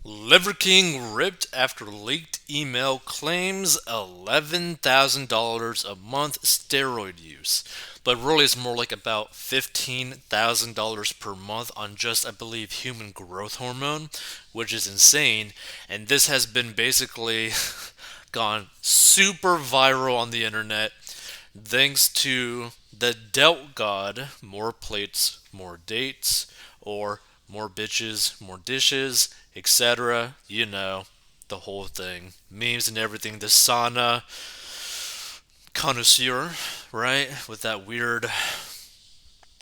Liver King ripped after leaked email claims $11,000 a month steroid use. But really, it's more like about $15,000 per month on just, I believe, human growth hormone, which is insane. And this has been basically gone super viral on the internet thanks to the Delt God, more plates, more dates, or more bitches, more dishes, etc. You know, the whole thing. Memes and everything. The sauna connoisseur, right? With that weird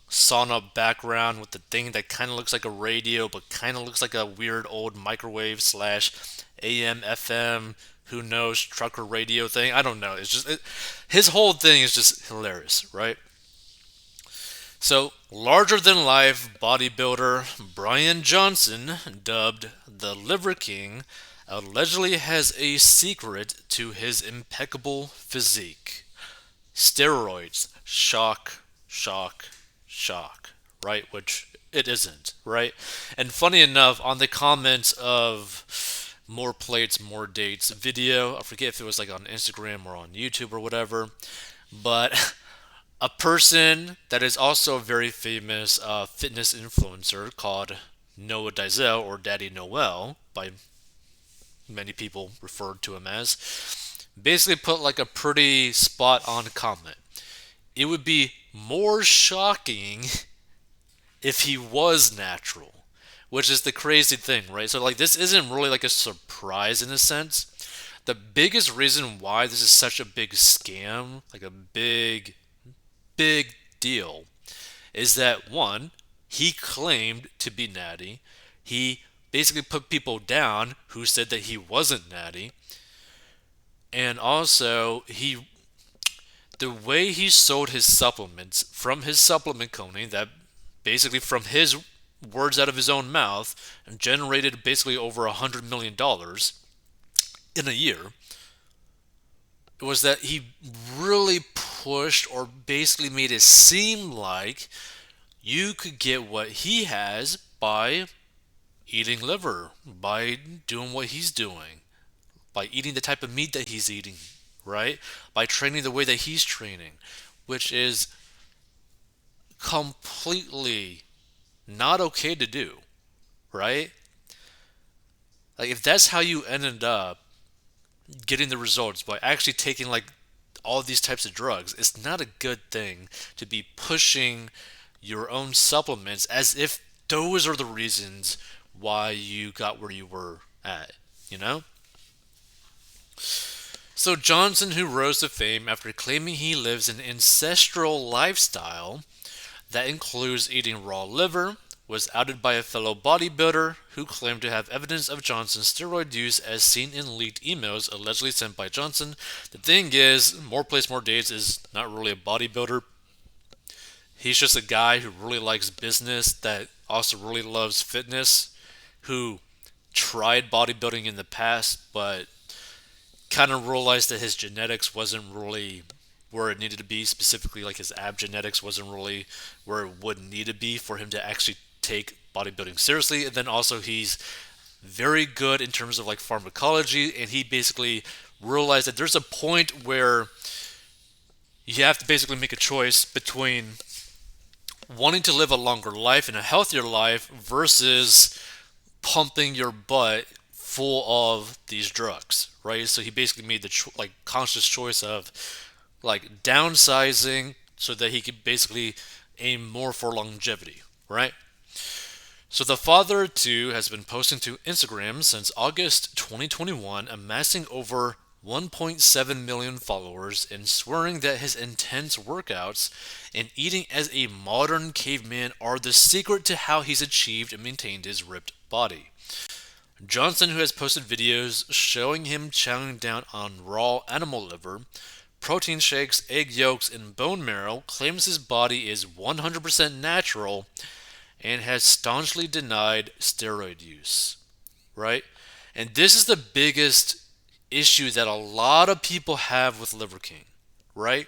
sauna background with the thing that kind of looks like a radio but kind of looks like a weird old microwave slash AM FM who knows trucker radio thing. I don't know. It's just his whole thing is just hilarious, right? So, larger than life bodybuilder Brian Johnson, dubbed the Liver King, allegedly has a secret to his impeccable physique. Steroids. Shock, shock, shock, right? Which it isn't, right? And funny enough, on the comments of more plates, more dates video, I forget if it was like on Instagram or on YouTube or whatever, but a person that is also a very famous fitness influencer called Noah Dizel, or Daddy Noel, by many people referred to him as, basically put like a pretty spot on comment. It would be more shocking if he was natural, which is the crazy thing, right? So, like, this isn't really like a surprise in a sense. The biggest reason why this is such a big scam, like a big deal, is that one, he claimed to be natty. He basically put people down who said that he wasn't natty. And also, the way he sold his supplements from his supplement company that basically from his words out of his own mouth generated basically over $100 million in a year was that he really pushed or basically made it seem like you could get what he has by eating liver, by doing what he's doing, by eating the type of meat that he's eating, right? By training the way that he's training, which is completely not okay to do, right? Like if that's how you ended up getting the results by actually taking like all these types of drugs, it's not a good thing to be pushing your own supplements as if those are the reasons why you got where you were at, you know? So Johnson, who rose to fame after claiming he lives an ancestral lifestyle that includes eating raw liver, was outed by a fellow bodybuilder who claimed to have evidence of Johnson's steroid use as seen in leaked emails allegedly sent by Johnson. The thing is, More Place More Dates is not really a bodybuilder. He's just a guy who really likes business that also really loves fitness, who tried bodybuilding in the past but kind of realized that his genetics wasn't really where it needed to be, specifically like his ab genetics wasn't really where it would need to be for him to actually take bodybuilding seriously. And then also he's very good in terms of like pharmacology, and he basically realized that there's a point where you have to basically make a choice between wanting to live a longer life and a healthier life versus pumping your butt full of these drugs, right? So he basically made the like conscious choice of like downsizing so that he could basically aim more for longevity, right? So the father of two has been posting to Instagram since August 2021, amassing over 1.7 million followers and swearing that his intense workouts and eating as a modern caveman are the secret to how he's achieved and maintained his ripped body. Johnson, who has posted videos showing him chowing down on raw animal liver, protein shakes, egg yolks, and bone marrow, claims his body is 100% natural and has staunchly denied steroid use. Right? And this is the biggest issue that a lot of people have with Liver King. Right?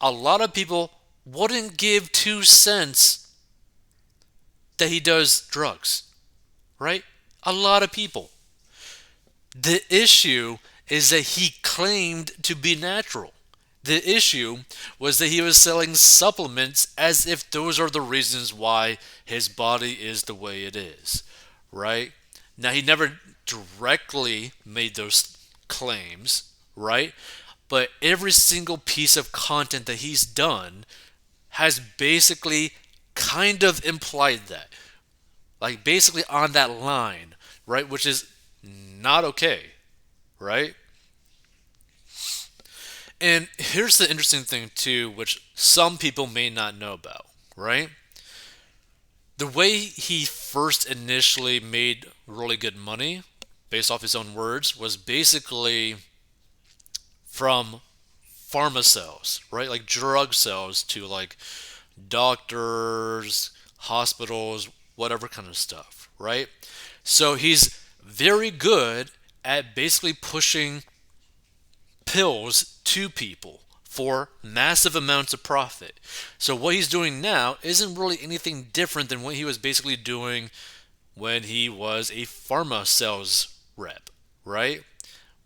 A lot of people wouldn't give 2 cents that he does drugs. Right? A lot of people. The issue is that he claimed to be natural. The issue was that he was selling supplements as if those are the reasons why his body is the way it is, right? Now, he never directly made those claims, right? But every single piece of content that he's done has basically kind of implied that. Like, basically on that line, right? Which is not okay, right? And here's the interesting thing, too, which some people may not know about, right? The way he first initially made really good money, based off his own words, was basically from pharma sales, right? Like drug sales to like doctors, hospitals, whatever kind of stuff, right? So he's very good at basically pushing pills to people for massive amounts of profit. So what he's doing now isn't really anything different than what he was basically doing when he was a pharma sales rep, right?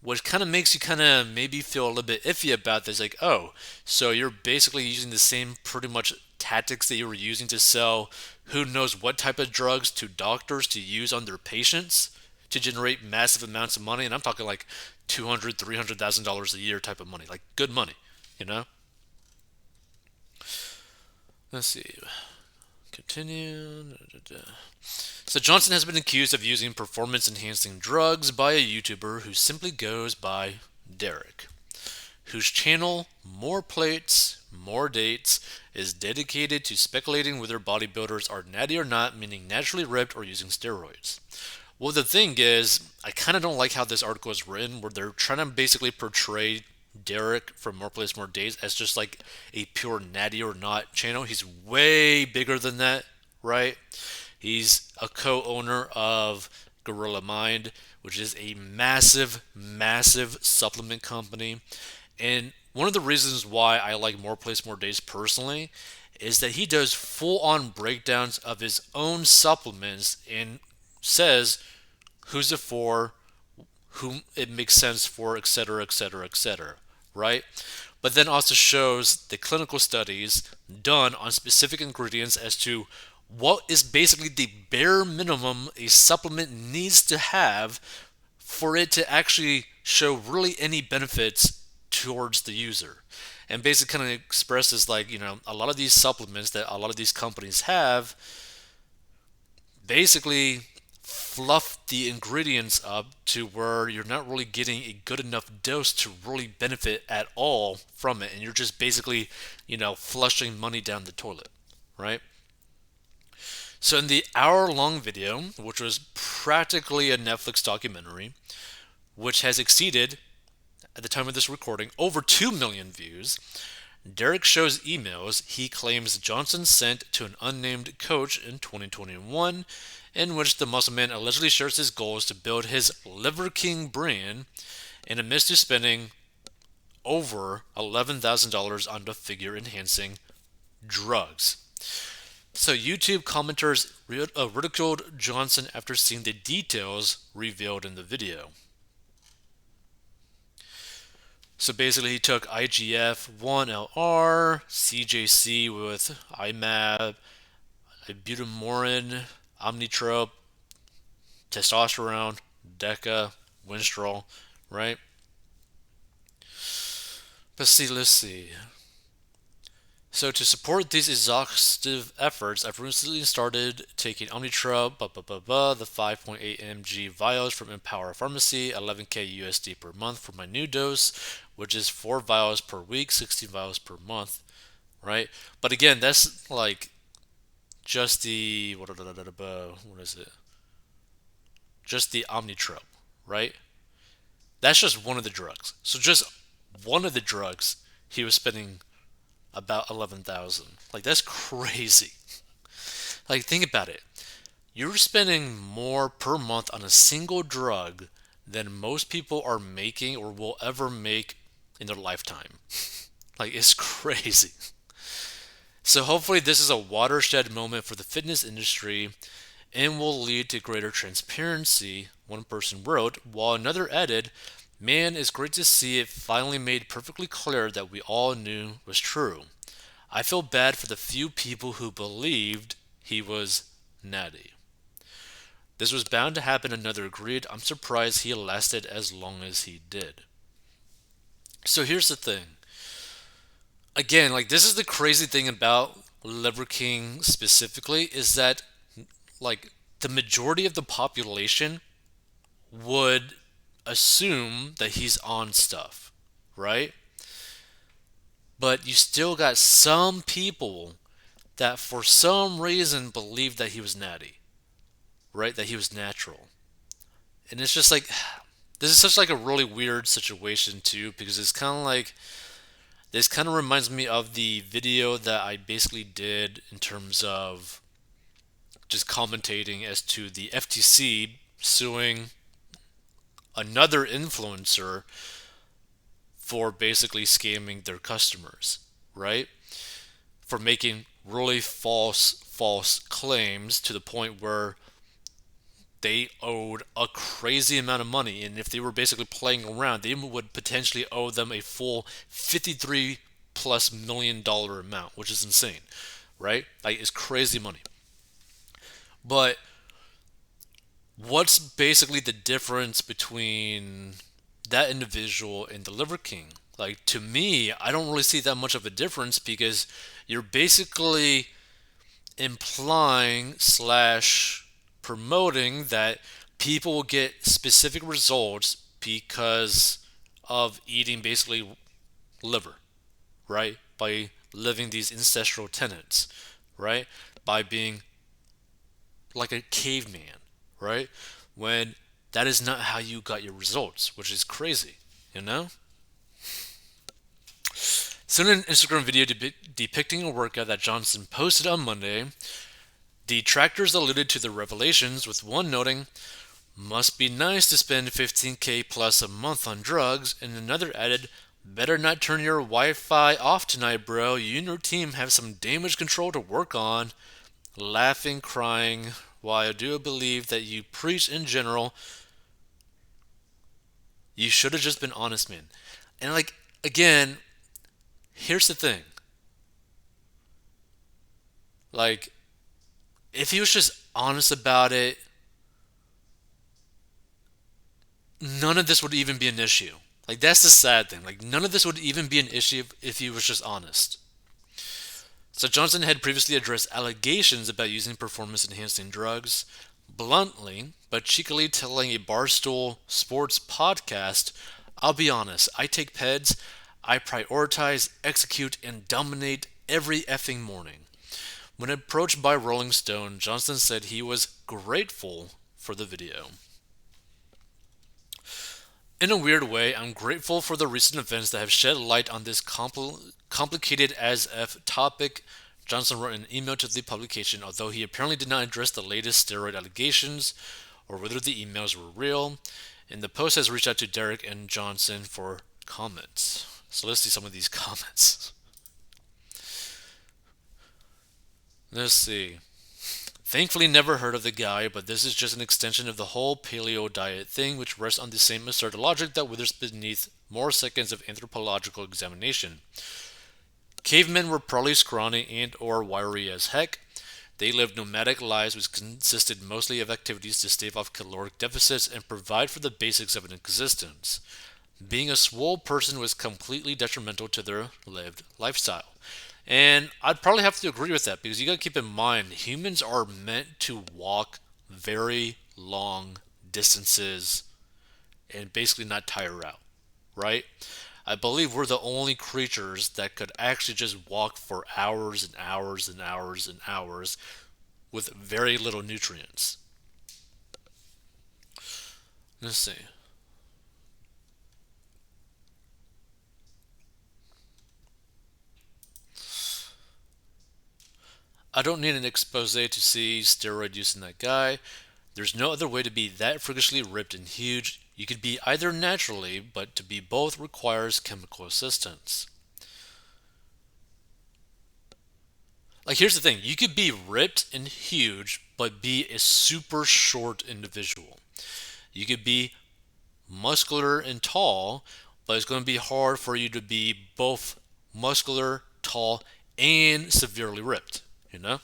Which kind of makes you kind of maybe feel a little bit iffy about this. Like, oh, so you're basically using the same pretty much tactics that you were using to sell who knows what type of drugs to doctors to use on their patients to generate massive amounts of money. And I'm talking like $200,000, $300,000 a year type of money, like good money, you know? Let's see. Continue. So Johnson has been accused of using performance-enhancing drugs by a YouTuber who simply goes by Derek, whose channel, More Plates, More Dates, is dedicated to speculating whether bodybuilders are natty or not, meaning naturally ripped or using steroids. Well, the thing is, I kind of don't like how this article is written, where they're trying to basically portray Derek from More Plates, More Days as just like a pure natty or not channel. He's way bigger than that, right? He's a co-owner of Gorilla Mind, which is a massive, massive supplement company. And one of the reasons why I like More Place More Days personally is that he does full-on breakdowns of his own supplements and says who's it for, whom it makes sense for, etc., etc., etc., right? But then also shows the clinical studies done on specific ingredients as to what is basically the bare minimum a supplement needs to have for it to actually show really any benefits towards the user. And basically kind of expresses like, a lot of these supplements that a lot of these companies have basically fluff the ingredients up to where you're not really getting a good enough dose to really benefit at all from it. And you're just basically, flushing money down the toilet, right? So in the hour-long video, which was practically a Netflix documentary, which has exceeded, at the time of this recording, over 2 million views, Derek shows emails he claims Johnson sent to an unnamed coach in 2021, in which the muscle man allegedly shares his goals to build his Liver King brand and admits to spending over $11,000 on the figure-enhancing drugs. So YouTube commenters ridiculed Johnson after seeing the details revealed in the video. So basically, he took IGF 1LR, CJC with IMAB, ibutamorin, Omnitrope, testosterone, DECA, Winstrol, right? But let's see. So to support these exhaustive efforts, I've recently started taking Omnitrope, the 5.8 mg vials from Empower Pharmacy, 11K USD per month for my new dose, which is 4 vials per week, 16 vials per month, right? But again, that's like just the what is it? Just the Omnitrope, right? That's just one of the drugs. So just one of the drugs, he was spending about 11,000. Like that's crazy. Like think about it. You're spending more per month on a single drug than most people are making or will ever make in their lifetime. Like it's crazy. So hopefully this is a watershed moment for the fitness industry and will lead to greater transparency, one person wrote, while another added, "Man, it's great to see it finally made perfectly clear that we all knew was true. I feel bad for the few people who believed he was natty." This was bound to happen, another agreed. I'm surprised he lasted as long as he did. So here's the thing. Again, like this is the crazy thing about Liver King specifically is that like the majority of the population would assume that he's on stuff, right? But you still got some people that for some reason believed that he was natty, right? That he was natural. And it's just like this is such like a really weird situation too because it's kind of like this kind of reminds me of the video that I basically did in terms of just commentating as to the FTC suing another influencer for basically scamming their customers, right? For making really false claims to the point where they owed a crazy amount of money, and if they were basically playing around, they would potentially owe them a full 53 plus $1 million amount, which is insane, right? Like it's crazy money. But what's basically the difference between that individual and the Liver King? Like to me, I don't really see that much of a difference because you're basically implying slash promoting that people will get specific results because of eating basically liver, right? By living these ancestral tenets, right? By being like a caveman, right? When that is not how you got your results, which is crazy, you know? So in an Instagram video depicting a workout that Johnson posted on Monday, detractors alluded to the revelations, with one noting, "Must be nice to spend 15K plus a month on drugs," and another added, "Better not turn your Wi-Fi off tonight, bro. You and your team have some damage control to work on." Laughing, crying, "While I do believe that you preach in general, you should have just been honest, man." And like, again, here's the thing. Like, if he was just honest about it, none of this would even be an issue. Like, that's the sad thing. Like, none of this would even be an issue if he was just honest. So Johnson had previously addressed allegations about using performance-enhancing drugs bluntly, but cheekily telling a Barstool Sports podcast, "I'll be honest, I take PEDs, I prioritize, execute, and dominate every effing morning." When approached by Rolling Stone, Johnson said he was grateful for the video. "In a weird way, I'm grateful for the recent events that have shed light on this complicated as F topic," Johnson wrote in an email to the publication, although he apparently did not address the latest steroid allegations or whether the emails were real. And the Post has reached out to Derek and Johnson for comments. So let's see some of these comments. Let's see. "Thankfully never heard of the guy, but this is just an extension of the whole paleo diet thing, which rests on the same absurd logic that withers beneath more seconds of anthropological examination. Cavemen were probably scrawny and or wiry as heck. They lived nomadic lives which consisted mostly of activities to stave off caloric deficits and provide for the basics of an existence. Being a swole person was completely detrimental to their lived lifestyle." And I'd probably have to agree with that because you gotta keep in mind humans are meant to walk very long distances and basically not tire out, right? I believe we're the only creatures that could actually just walk for hours and hours and hours and hours with very little nutrients. Let's see. "I don't need an expose to see steroid use in that guy. There's no other way to be that freakishly ripped and huge. You could be either naturally, but to be both requires chemical assistance." Like, here's the thing: you could be ripped and huge, but be a super short individual. You could be muscular and tall, but it's going to be hard for you to be both muscular, tall, and severely ripped. You know?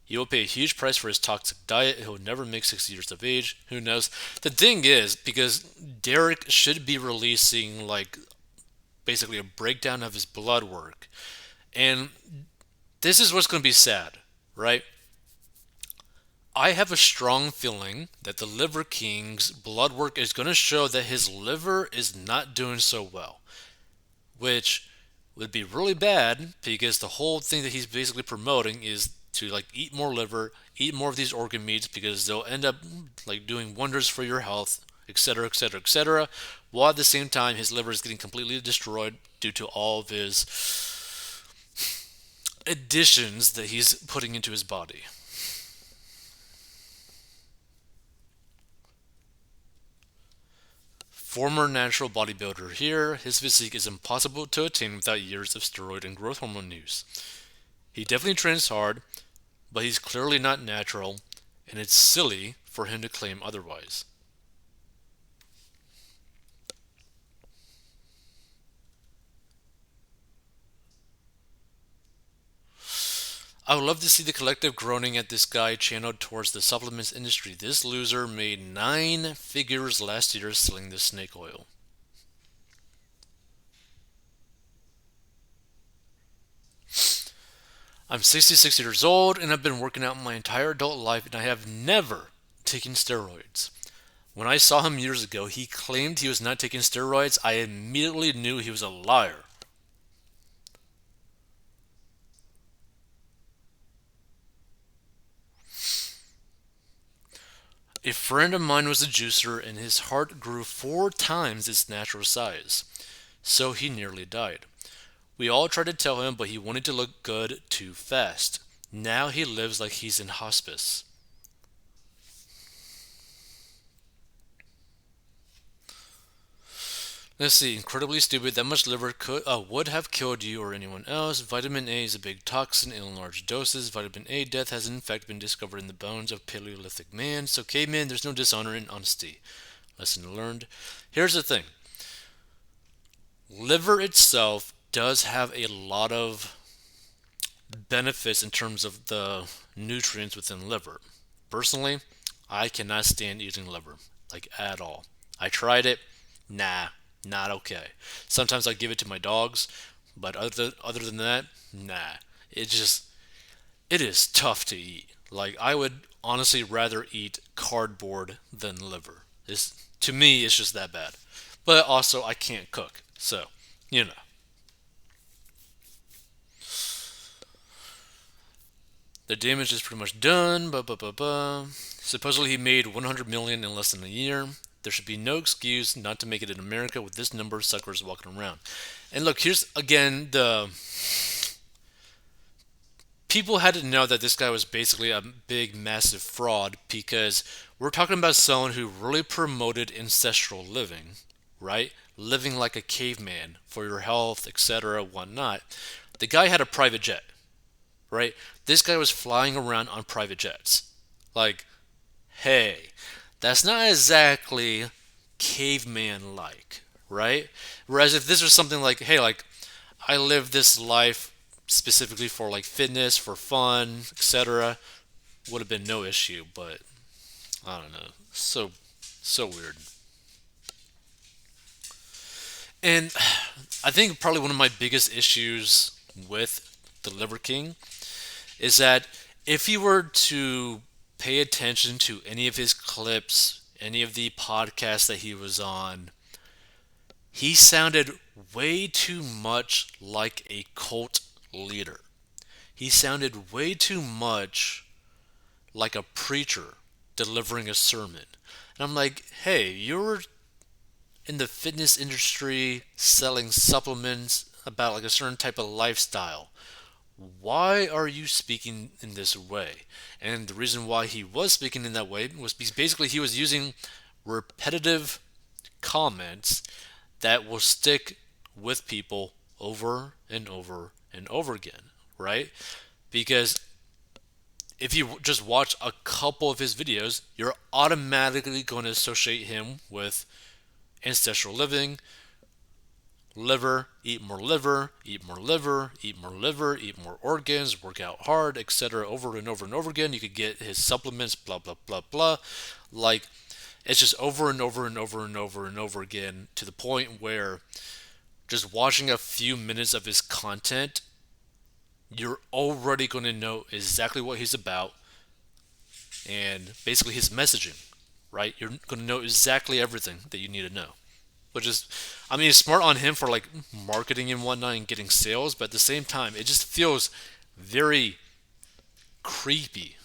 He will pay a huge price for his toxic diet. He'll never make 60 years of age. Who knows? The thing is, because Derek should be releasing, like, basically a breakdown of his blood work. And this is what's going to be sad, right? I have a strong feeling that the Liver King's blood work is going to show that his liver is not doing so well, which would be really bad because the whole thing that he's basically promoting is to like eat more liver, eat more of these organ meats because they'll end up like doing wonders for your health, etc., etc., etc. While at the same time his liver is getting completely destroyed due to all of his additions that he's putting into his body. Former natural bodybuilder here, his physique is impossible to attain without years of steroid and growth hormone use. He definitely trains hard, but he's clearly not natural, and it's silly for him to claim otherwise. I would love to see the collective groaning at this guy channeled towards the supplements industry. This loser made 9 figures last year selling this snake oil. I'm 66 years old and I've been working out my entire adult life and I have never taken steroids. When I saw him years ago, he claimed he was not taking steroids. I immediately knew he was a liar. A friend of mine was a juicer and his heart grew 4 times its natural size, so he nearly died. We all tried to tell him, but he wanted to look good too fast. Now he lives like he's in hospice. Let's see, incredibly stupid. That much liver would have killed you or anyone else. Vitamin A is a big toxin in large doses. Vitamin A death has in fact been discovered in the bones of Paleolithic man. So, caveman, there's no dishonor in honesty. Lesson learned. Here's the thing: liver itself does have a lot of benefits in terms of the nutrients within liver. Personally, I cannot stand eating liver, like at all. I tried it, nah, not okay. Sometimes I give it to my dogs, but other than that, nah. It just it is tough to eat. Like I would honestly rather eat cardboard than liver. It's to me it's just that bad. But also I can't cook, so you know. The damage is pretty much done. Blah, blah, blah, blah. Supposedly he made 100 million in less than a year. There should be no excuse not to make it in America with this number of suckers walking around. And look, here's again the people had to know that this guy was basically a big, massive fraud because we're talking about someone who really promoted ancestral living, right? Living like a caveman for your health, etc., whatnot. The guy had a private jet, right? This guy was flying around on private jets. Like, hey, that's not exactly caveman like, right? Whereas if this was something like, hey, like, I live this life specifically for like fitness, for fun, etc., would have been no issue, but I don't know. So weird. And I think probably one of my biggest issues with the Liver King is that if you were to pay attention to any of his clips, any of the podcasts that he was on, he sounded way too much like a cult leader. He sounded way too much like a preacher delivering a sermon. And I'm like, hey, you're in the fitness industry selling supplements about like a certain type of lifestyle. Why are you speaking in this way? And the reason why he was speaking in that way was because basically he was using repetitive comments that will stick with people over and over and over again, right? Because if you just watch a couple of his videos, you're automatically going to associate him with ancestral living, liver, eat more liver, eat more liver, eat more liver, eat more organs, work out hard, etc. over and over and over again. You could get his supplements, blah, blah, blah, blah. Like, it's just over and over and over and over and over again to the point where just watching a few minutes of his content, you're already going to know exactly what he's about and basically his messaging, right? You're going to know exactly everything that you need to know. Which is, I mean, it's smart on him for like marketing and whatnot and getting sales, but at the same time, it just feels very creepy